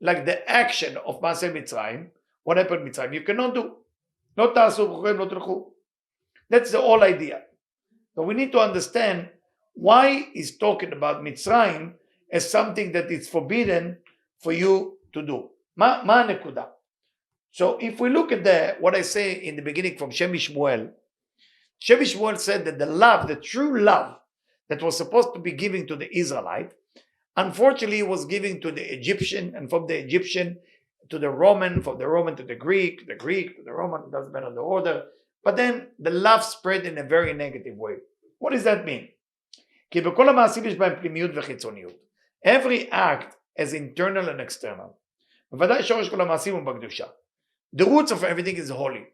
like the action of Maaseh Mitzrayim. What happened in Mitzrayim? You cannot do. Not ta'asu b'chuchem, not t'lchu. That's the whole idea. So we need to understand why he's talking about Mitzrayim as something that is forbidden for you to do. Ma nekuda. So if we look at what I say in the beginning from Shemi Shmuel said that the love, the true love that was supposed to be given to the Israelite, unfortunately was given to the Egyptian, and from the Egyptian to the Roman, from the Roman to the Greek to the Roman, it doesn't matter the order. But then the love spread in a very negative way. What does that mean? Every act is internal and external. The roots of everything is holy.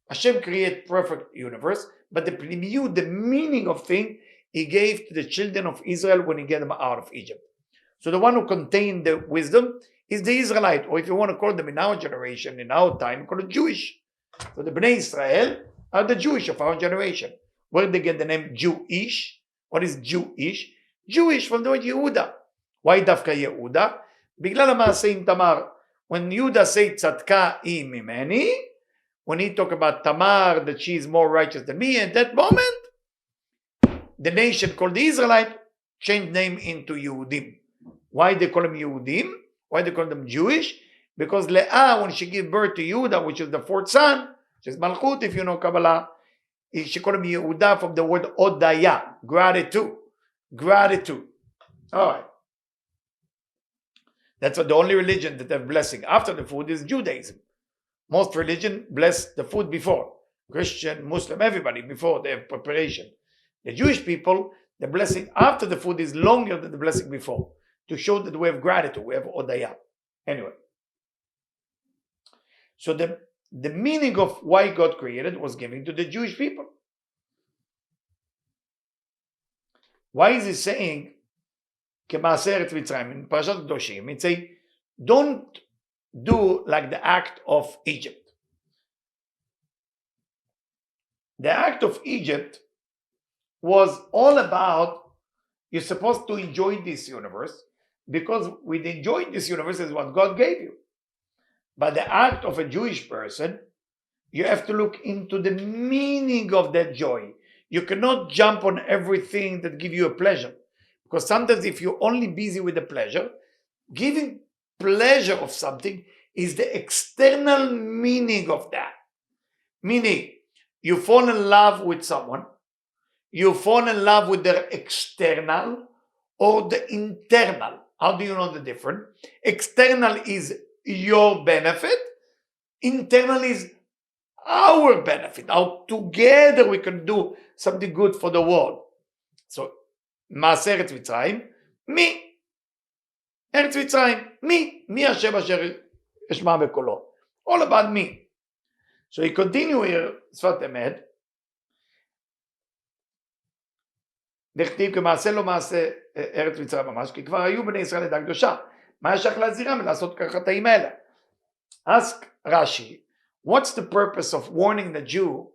Hashem created perfect universe, but the meaning of thing he gave to the children of Israel when he get them out of Egypt. So the one who contained the wisdom is the Israelite, or if you want to call them in our generation, in our time, call it Jewish. So the Bnei Israel are the Jewish of our generation. Where did they get the name Jewish? What is Jewish? Jewish from the word Yehuda. Why Dafka Yehuda? Biglal HaMaaseh in Tamar. When Yehuda say Tzadka I mimeni, when he talk about Tamar, that she is more righteous than me, at that moment, the nation called the Israelite changed name into Yehudim. Why they call them Yehudim? Why they call them Jewish? Because Leah, when she gave birth to Yehuda, which is the fourth son, which is Malchut, if you know Kabbalah, she called him Yehuda from the word Odaya, gratitude. Gratitude. All right. That's what the only religion that have blessing after the food is Judaism. Most religion bless the food before. Christian, Muslim, everybody before they have preparation. The Jewish people, the blessing after the food is longer than the blessing before, to show that we have gratitude, we have Odaya. Anyway. So the meaning of why God created was given to the Jewish people. Why is he saying, in parashah Kedoshim, it says, don't do like the act of Egypt. The act of Egypt was all about, you're supposed to enjoy this universe, because with enjoying this universe is what God gave you. But the act of a Jewish person, you have to look into the meaning of that joy. You cannot jump on everything that gives you a pleasure. Because sometimes if you're only busy with the pleasure, giving pleasure of something is the external meaning of that. Meaning, you fall in love with someone, you fall in love with their external or the internal. How do you know the difference? External is your benefit, internal is our benefit. How together we can do something good for the world. So, מעשה ארץ מצרים, מי? ארץ מצרים, מי? מי השם אשר ישמע בקולו? All about me. So he continue here, שפת אמת, דכתיב כמעשה לא מעשה ארץ מצרים ממש, כי כבר היו בני ישראל עדה קדושה. מה יש לך להזהירם ולעשות כחטאים האלה? Ask Rashi, what's the purpose of warning the Jew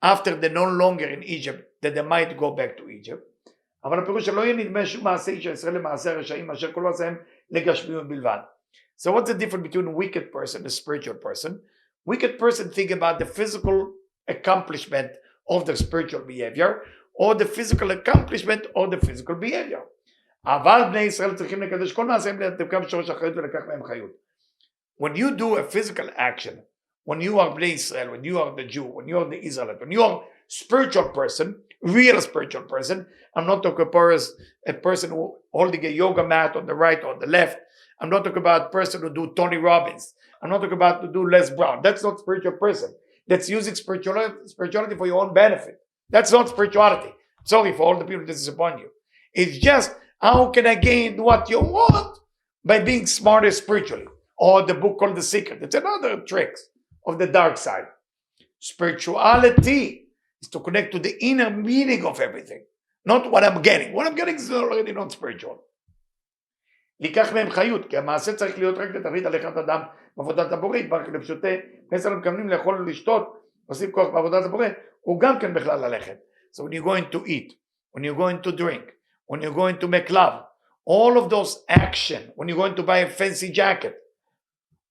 after they're no longer in Egypt, that they might go back to Egypt? אבל הפירוש שלא יהיה נדמה שום מעשה איש הישראל למעשה הרשעים אשר כל מעשיהם לגשמיות בלבד. So what's the difference between a wicked person and a spiritual person? Wicked person think about the physical accomplishment of the spiritual behavior, or the physical accomplishment of the physical behavior. אבל בני ישראל צריכים לקדש כל מעשיהם לדבקם שורש אחריות ולקח מהם חיות. When you do a physical action, when you are Bnei Israel, when you are the Jew, when you are the Israelite, when you are spiritual person, real spiritual person, I'm not talking about a person who holding a yoga mat on the right or on the left. I'm not talking about a person who do Tony Robbins. I'm not talking about to do Les Brown. That's not spiritual person. That's using spirituality for your own benefit. That's not spirituality. Sorry for all the people that disappoint you. It's just, how can I gain what you want? By being smarter spiritually. Or the book called The Secret. It's another trick of the dark side. Spirituality is to connect to the inner meaning of everything. Not what I'm getting. What I'm getting is already not spiritual. לקח מהם חיות, כי המעשה צריך להיות רק לתכלית הליכת אדם בעבודת הבורא, יתברך לפשוטי פסל המתכוונים לאכול ולשתות, עושים כוח בעבודת הבורא, הוא גם כן בכלל ללכת. So when you're going to eat, when you're going to drink, when you're going to make love, all of those action, when you're going to buy a fancy jacket,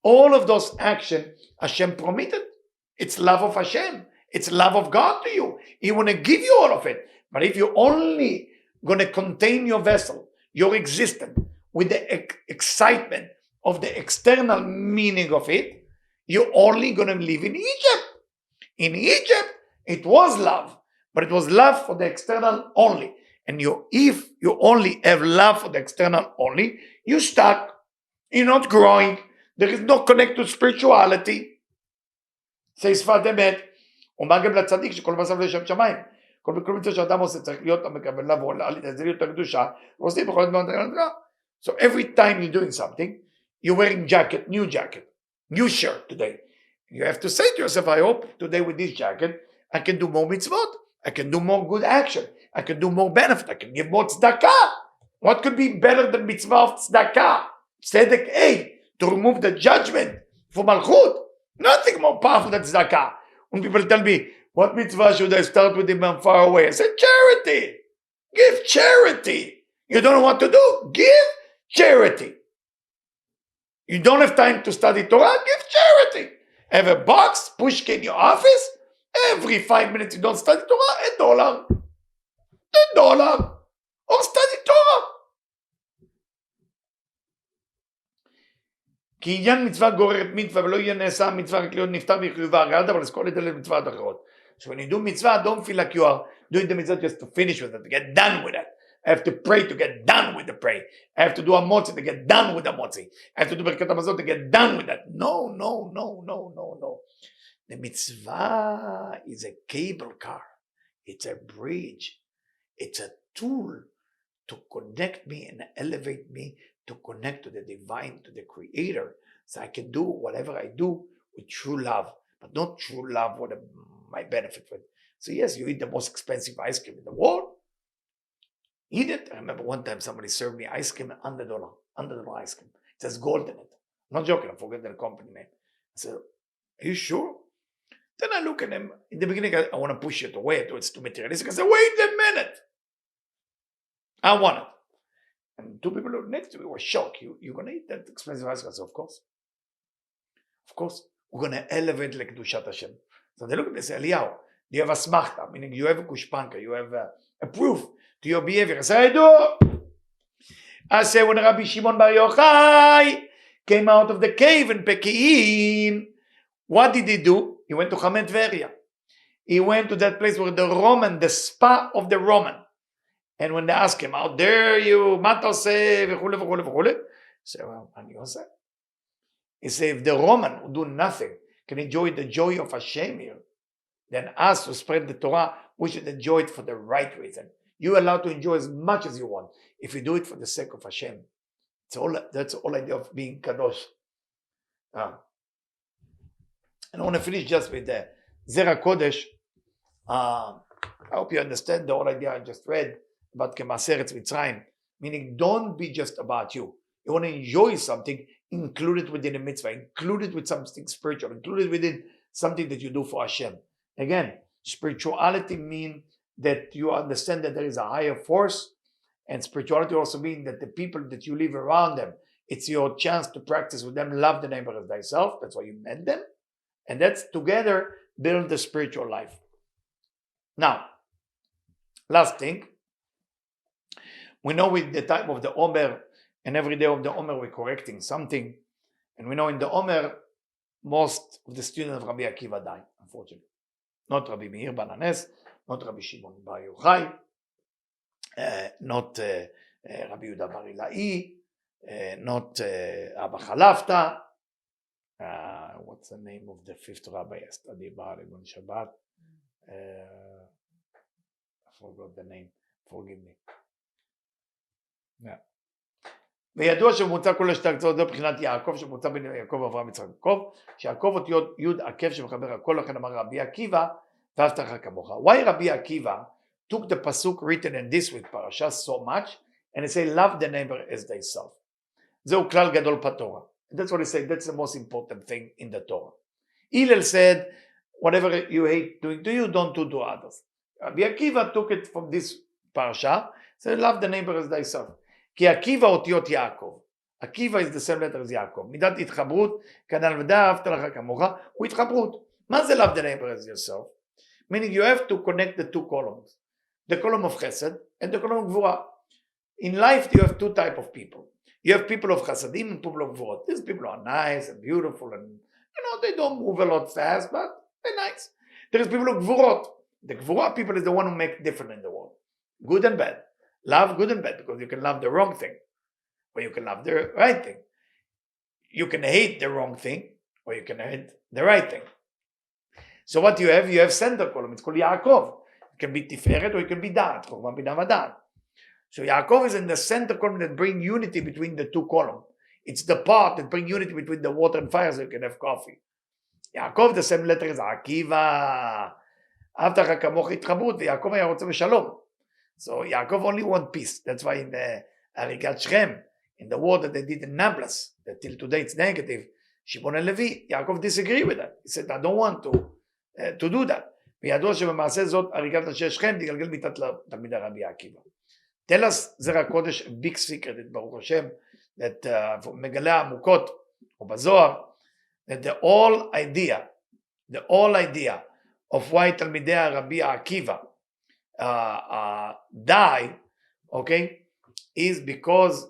all of those action, Hashem permitted. It's love of Hashem. It's love of God to you. He want to give you all of it. But if you're only going to contain your vessel, your existence, with the excitement of the external meaning of it, you're only going to live in Egypt. In Egypt, it was love, but it was love for the external only. And if you only have love for the external only, you're stuck. You're not growing. There is no connect to spirituality. Says שפת אמת, ומה גם לצדיק שכל מעשיו לשם שמיים. כל מצווה שאדם עושה צריך להיות המקבל לבוא להזדהות הקדושה, ועושים בכל הזמן. So every time you're doing something, you're wearing new jacket, new shirt today. You have to say to yourself, I hope today with this jacket, I can do more mitzvot. I can do more good action. I can do more benefit. I can give more tzedakah. What could be better than mitzvah of tzedakah? Tzedek A, to remove the judgment for malchut. Nothing more powerful than tzedakah. When people tell me, what mitzvah should I start with if I'm far away? I say, charity. Give charity. You don't know what to do? Give charity. You don't have time to study Torah? Give charity. Have a box, pushkin in your office. Every 5 minutes you don't study Torah, $1. Or study Torah. כי עניין מצווה גוררת מצווה, ולא יהיה נעשה מצווה רק להיות נפטר וחיובה הרגעת, אבל לזכור את אלה מצוות אחרות. So when you do mitzvah, don't feel like you are doing the mitzvah just to finish with it, to get done with it. I have to pray to get done with the pray. I have to do a motzi to get done with the motzi. I have to do berkat hamazon to get done with that. No. The mitzvah is a cable car. It's a bridge. It's a tool to connect me and elevate me to connect to the divine, to the creator. So I can do whatever I do with true love, but not true love what my benefit with. So yes, you eat the most expensive ice cream in the world. Eat it. I remember one time somebody served me ice cream, $100 ice cream. It says gold in it. I'm not joking, I forget the company name. I said, are you sure? Then I look at him. In the beginning, I want to push it away. It's too materialistic. I said, wait a minute. I want it. And two people next to me were shocked. You're going to eat that expensive ice cream? I said, of course. Of course. We're going to elevate like Kedushat Hashem. So they look at me and say, Eliyahu, do you have a smachta? Meaning you have a gushpanka, you have a proof to your behavior. I say, I do. I say, when Rabbi Shimon Bar Yochai came out of the cave in Pekin, what did he do? He went to Chamet Veria. He went to that place where the spa of the Roman. And when they asked him, how dare you, matose, v'chule, v'chule, v'chule, he said, well, he said, if the Roman who do nothing can enjoy the joy of Hashem here, then us who spread the Torah, we should enjoy it for the right reason. You're allowed to enjoy as much as you want if you do it for the sake of Hashem. That's the whole idea of being kadosh. And I want to finish just with the Zera Kodesh. I hope you understand the whole idea I just read about Kemaseret Mitzrayim, meaning don't be just about you. You want to enjoy something, include it within a mitzvah, include it with something spiritual, include it within something that you do for Hashem. Again, spirituality means that you understand that there is a higher force, and spirituality also means that the people that you live around them, it's your chance to practice with them, love the neighbor as thyself. That's why you met them. And that's together build the spiritual life. Now, last thing, we know with the time of the Omer, and every day of the Omer we're correcting something. And we know in the Omer, most of the students of Rabbi Akiva died, unfortunately. Not Rabbi Meir Bar Nanes, not Rabbi Shimon Bar Yochai, not Rabbi Yehuda Bar Ilai, not Abba Chalafta. What's the name of the fifth rabbi yesterday? Bar Egon Shabbat. I forgot the name. Forgive me. Yeah. וידוע שמוצא כל השתי הקצות זו בחינת יעקב, שמוצא בין יעקב ואברהם יצחק יעקב, שיעקב אותיות י' עקב שמחבר הכל, לכן אמר רבי עקיבא, ואהבת לך כמוך. Why Rabbi Akiva took the pasuk written in this week parashah so much, and he said, love the neighbor as thyself. זהו כלל גדול בתורה. That's what he said, that's the most important thing in the Torah. Hillel said, whatever you hate doing to you, don't do to others. Rabbi Akiva took it from this parashah, said, love the neighbor as thyself. כי עקיבא אותיות יעקב. עקיבא is the same letter as יעקב. מידת התחברות, כנ"ל ודאהבת לך כמוך, הוא התחברות. מה זה love the neighbor as yourself? Meaning you have to connect the two columns. The column of chesed and the column of gvura. In life you have two types of people. You have people of chasadim and people of gvurot. These people are nice and beautiful and they don't move a lot fast, but they're nice. There is people of gvurot. The gvura people is the one who make difference in the world. Good and bad. Love good and bad, because you can love the wrong thing, or you can love the right thing. You can hate the wrong thing, or you can hate the right thing. So what you have center column. It's called Yaakov. It can be Tiferet or it can be Da'at. So Yaakov is in the center column that bring unity between the two columns. It's the part that bring unity between the water and fire, so you can have coffee. Yaakov, the same letter as Akiva. אהבת לך כמוך התחברות, ויעקב היה רוצה בשלום. So Yaakov only want peace. That's why in the Arigat Shem, in the war that they did in Nablus, that till today it's negative, Shimon and Levi, Yaakov disagree with that. He said, I don't want to do that. וידוע שבמעשה זאת הריגת אנשי שכם תגלגל מיתת תלמידי רבי עקיבא. Tell us, זרע הקודש, a big secret, את ברוך השם, that מגלה עמוקות, או בזוהר, that the whole idea of why תלמידי הרבי עקיבא die, okay, is because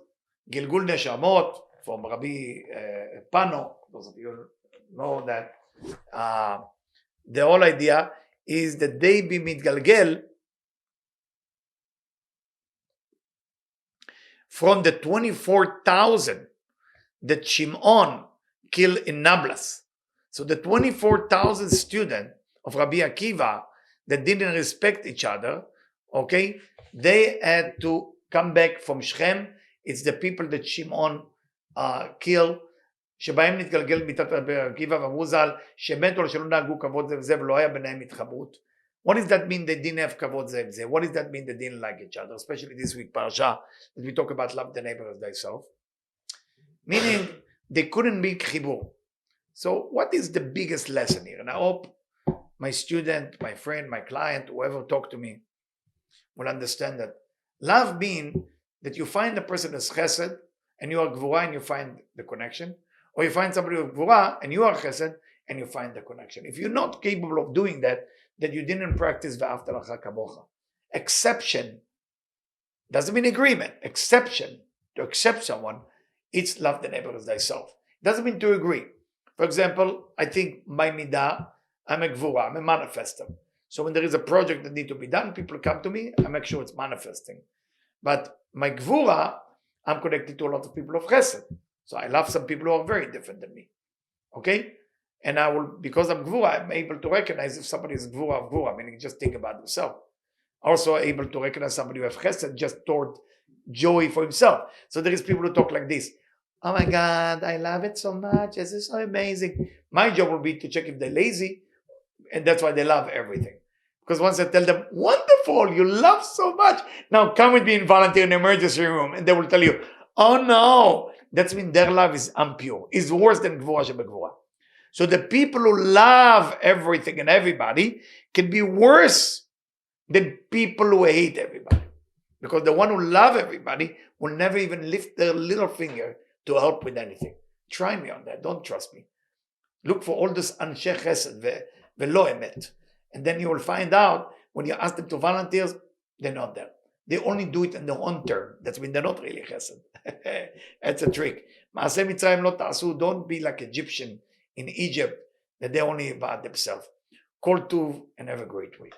גלגול נשמות, from Rabbi Pano. Those of you know that the whole idea is that they be mitgalgel from the 24,000 that Shimon killed in Nablus. So the 24,000 students of Rabbi Akiva that didn't respect each other, okay, they had to come back from Shechem. It's the people that Shimon killed. שבהם נתגלגל מיתת רבי עקיבא ואמרו ז"ל שמתו או שלא נהגו כבוד זה וזה ולא היה ביניהם התחברות. What does that mean they didn't have כבוד זה וזה? What does that mean they didn't like each other? Especially this week parashah that we talk about love the neighbor as thyself. Meaning they couldn't make chibur. So what is the biggest lesson here? And I hope my student, my friend, my client, whoever talk to me will understand that love means that you find a person as chesed and you are gvura and you find the connection. Or you find somebody with gvura and you are chesed and you find the connection. If you're not capable of doing that, then you didn't practice v'ahavta l'cha kamocha. Exception doesn't mean agreement. Exception, to accept someone, it's love the neighbor as thyself. It doesn't mean to agree. For example, I think my midah, I'm a gvura, I'm a manifester. So when there is a project that needs to be done, people come to me, I make sure it's manifesting. But my gvura, I'm connected to a lot of people of chesed. So I love some people who are very different than me. Okay? And I will, because I'm gvura, I'm able to recognize if somebody is gvura of gvura, meaning just think about himself. Also able to recognize somebody who has chesed just toward joy for himself. So there is people who talk like this. Oh my God, I love it so much. This is so amazing. My job will be to check if they're lazy, and that's why they love everything. Because once I tell them, wonderful, you love so much. Now come with me and volunteer in the emergency room, and they will tell you, oh no, that's mean their love is impure. It's worse than gvura shebegvura. So the people who love everything and everybody can be worse than people who hate everybody. Because the one who love everybody will never even lift their little finger to help with anything. Try me on that. Don't trust me. Look for all this anshe chesed ve'lo emet. And then you will find out when you ask them to volunteer, they're not there. They only do it in their own term. That's when they're not really chesed. That's a trick. Maaseh Mitzrayim lo ta'asu. Don't be like Egyptian in Egypt that they only about themselves. Kol tuv and have a great week.